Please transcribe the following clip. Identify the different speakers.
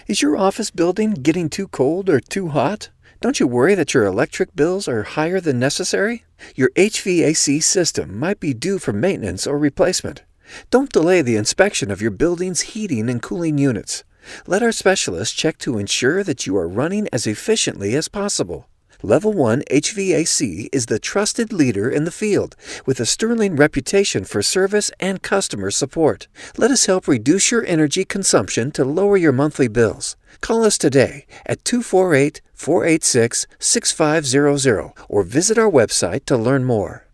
Speaker 1: Is your office building getting too cold or too hot? Don't you worry that your electric bills are higher than necessary? Your HVAC system might be due for maintenance or replacement. Don't delay the inspection of your building's heating and cooling units. Let our specialists check to ensure that you are running as efficiently as possible. Level 1 HVAC is the trusted leader in the field with a sterling reputation for service and customer support. Let us help reduce your energy consumption to lower your monthly bills. Call us today at 248-486-6500 or visit our website to learn more.